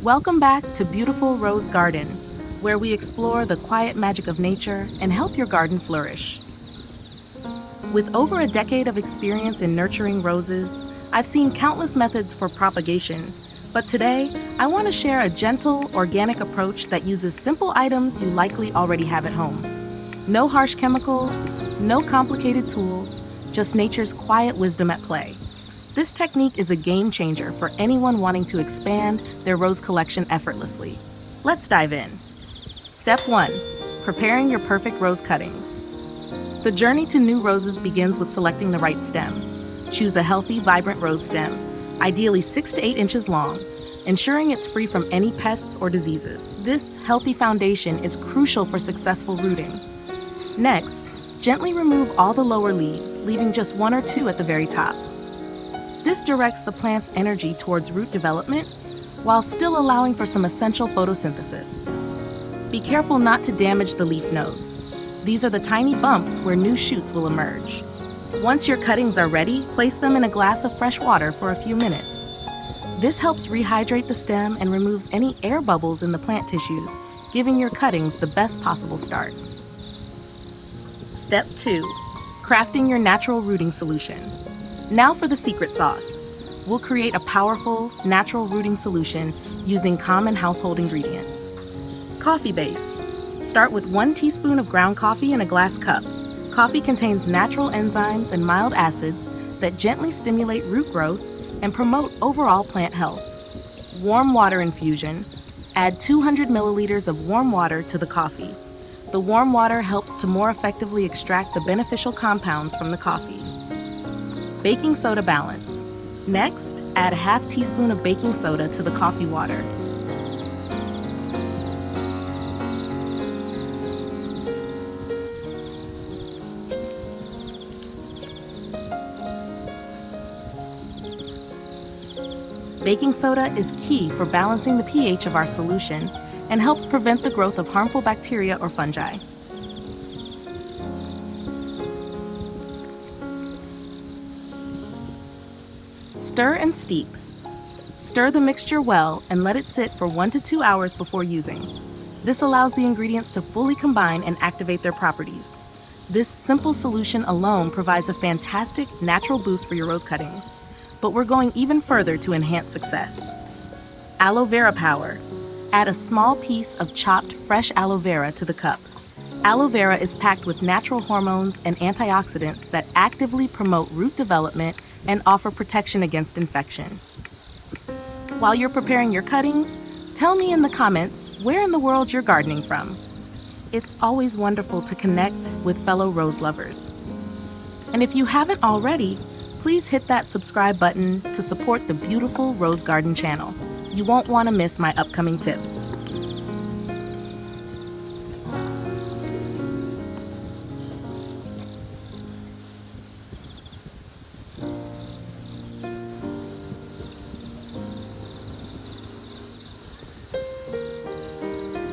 Welcome back to Beautiful Rose Garden, where we explore the quiet magic of nature and help your garden flourish. With over a decade of experience in nurturing roses, I've seen countless methods for propagation, but today I want to share a gentle, organic approach that uses simple items you likely already have at home. No harsh chemicals, no complicated tools, just nature's quiet wisdom at play. This technique is a game changer for anyone wanting to expand their rose collection effortlessly. Let's dive in. Step 1. Preparing your perfect rose cuttings. The journey to new roses begins with selecting the right stem. Choose a healthy, vibrant rose stem, ideally 6 to 8 inches long, ensuring it's free from any pests or diseases. This healthy foundation is crucial for successful rooting. Next, gently remove all the lower leaves, leaving just 1 or 2 at the very top. This directs the plant's energy towards root development while still allowing for some essential photosynthesis. Be careful not to damage the leaf nodes. These are the tiny bumps where new shoots will emerge. Once your cuttings are ready, place them in a glass of fresh water for a few minutes. This helps rehydrate the stem and removes any air bubbles in the plant tissues, giving your cuttings the best possible start. Step 2. Crafting your natural rooting solution. Now for the secret sauce. We'll create a powerful, natural rooting solution using common household ingredients. Coffee base. Start with 1 teaspoon of ground coffee in a glass cup. Coffee contains natural enzymes and mild acids that gently stimulate root growth and promote overall plant health. Warm water infusion. Add 200 milliliters of warm water to the coffee. The warm water helps to more effectively extract the beneficial compounds from the coffee. Baking soda balance. Next, add a half teaspoon of baking soda to the coffee water. Baking soda is key for balancing the pH of our solution and helps prevent the growth of harmful bacteria or fungi. Stir and steep. Stir the mixture well and let it sit for 1 to 2 hours before using. This allows the ingredients to fully combine and activate their properties. This simple solution alone provides a fantastic natural boost for your rose cuttings, but we're going even further to enhance success. Aloe vera power. Add a small piece of chopped fresh aloe vera to the cup. Aloe vera is packed with natural hormones and antioxidants that actively promote root development and offer protection against infection. While you're preparing your cuttings, tell me in the comments where in the world you're gardening from. It's always wonderful to connect with fellow rose lovers. And if you haven't already, please hit that subscribe button to support the Beautiful Rose Garden channel. You won't want to miss my upcoming tips.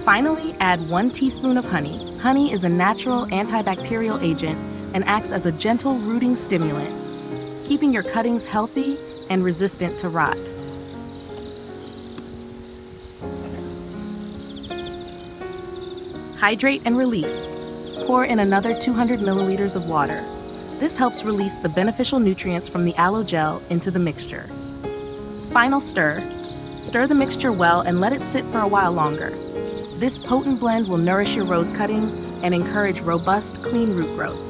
Finally, add 1 teaspoon of honey. Honey is a natural antibacterial agent and acts as a gentle rooting stimulant, keeping your cuttings healthy and resistant to rot. Hydrate and release. Pour in another 200 milliliters of water. This helps release the beneficial nutrients from the aloe gel into the mixture. Final stir. Stir the mixture well and let it sit for a while longer. This potent blend will nourish your rose cuttings and encourage robust, clean root growth.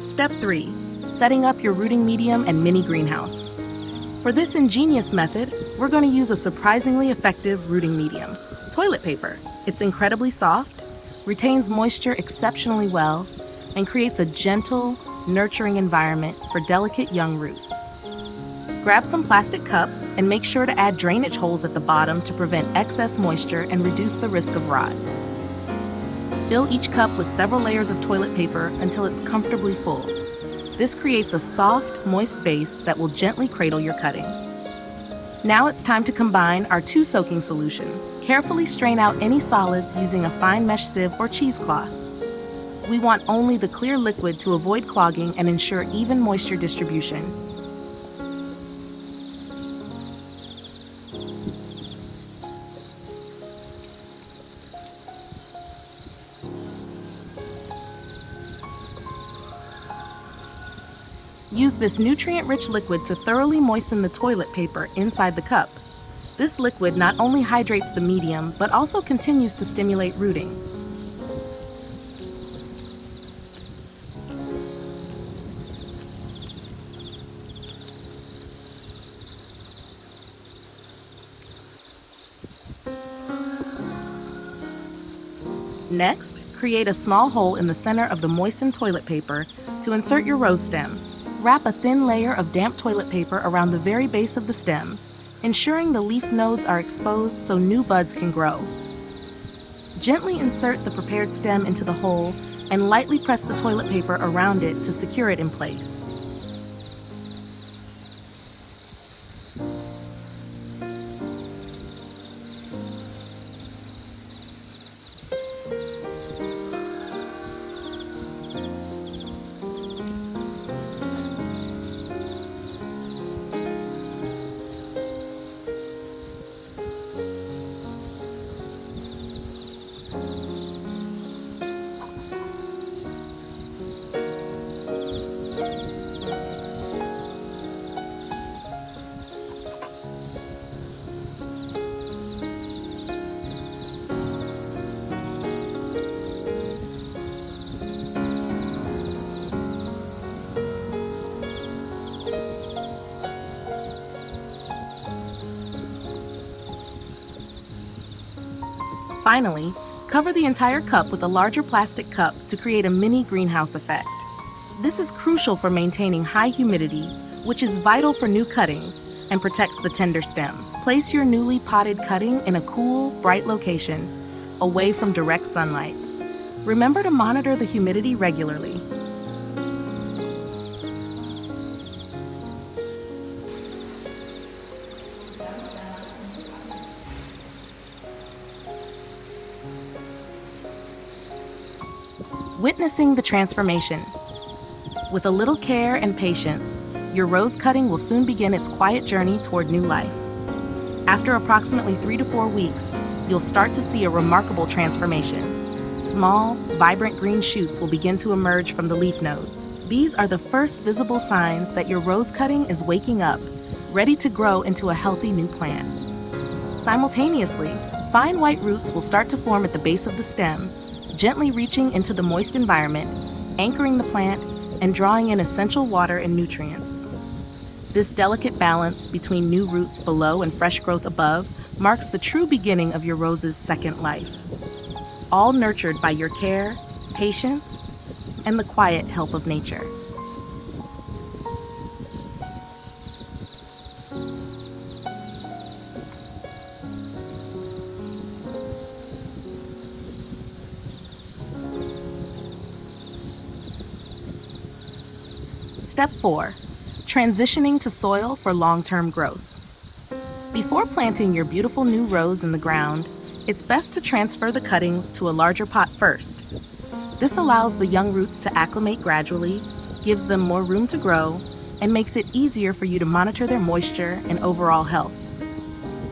Step 3. Setting up your rooting medium and mini greenhouse. For this ingenious method, we're going to use a surprisingly effective rooting medium, toilet paper. It's incredibly soft, retains moisture exceptionally well, and creates a gentle, nurturing environment for delicate young roots. Grab some plastic cups and make sure to add drainage holes at the bottom to prevent excess moisture and reduce the risk of rot. Fill each cup with several layers of toilet paper until it's comfortably full. This creates a soft, moist base that will gently cradle your cutting. Now it's time to combine our two soaking solutions. Carefully strain out any solids using a fine mesh sieve or cheesecloth. We want only the clear liquid to avoid clogging and ensure even moisture distribution. Use this nutrient-rich liquid to thoroughly moisten the toilet paper inside the cup. This liquid not only hydrates the medium, but also continues to stimulate rooting. Next, create a small hole in the center of the moistened toilet paper to insert your rose stem. Wrap a thin layer of damp toilet paper around the very base of the stem, ensuring the leaf nodes are exposed so new buds can grow. Gently insert the prepared stem into the hole and lightly press the toilet paper around it to secure it in place. Finally, cover the entire cup with a larger plastic cup to create a mini greenhouse effect. This is crucial for maintaining high humidity, which is vital for new cuttings and protects the tender stem. Place your newly potted cutting in a cool, bright location, away from direct sunlight. Remember to monitor the humidity regularly. Witnessing the transformation. With a little care and patience, your rose cutting will soon begin its quiet journey toward new life. After approximately 3 to 4 weeks, you'll start to see a remarkable transformation. Small, vibrant green shoots will begin to emerge from the leaf nodes. These are the first visible signs that your rose cutting is waking up, ready to grow into a healthy new plant. Simultaneously, fine white roots will start to form at the base of the stem, gently reaching into the moist environment, anchoring the plant, and drawing in essential water and nutrients. This delicate balance between new roots below and fresh growth above marks the true beginning of your rose's second life, all nurtured by your care, patience, and the quiet help of nature. Step 4. Transitioning to soil for long-term growth. Before planting your beautiful new rose in the ground, it's best to transfer the cuttings to a larger pot first. This allows the young roots to acclimate gradually, gives them more room to grow, and makes it easier for you to monitor their moisture and overall health.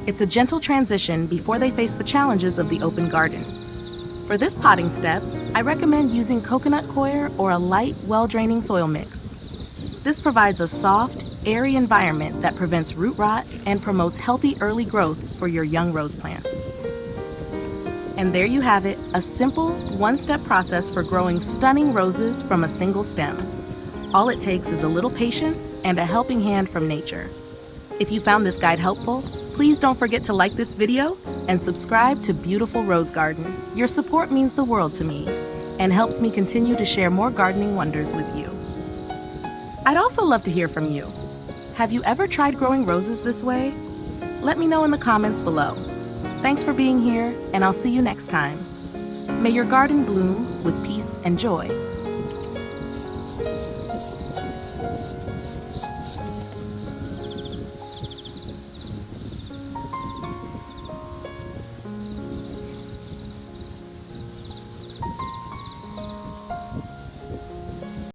It's a gentle transition before they face the challenges of the open garden. For this potting step, I recommend using coconut coir or a light, well-draining soil mix. This provides a soft, airy environment that prevents root rot and promotes healthy early growth for your young rose plants. And there you have it, a simple, one-step process for growing stunning roses from a single stem. All it takes is a little patience and a helping hand from nature. If you found this guide helpful, please don't forget to like this video and subscribe to Beautiful Rose Garden. Your support means the world to me and helps me continue to share more gardening wonders with you. I'd also love to hear from you. Have you ever tried growing roses this way? Let me know in the comments below. Thanks for being here, and I'll see you next time. May your garden bloom with peace and joy.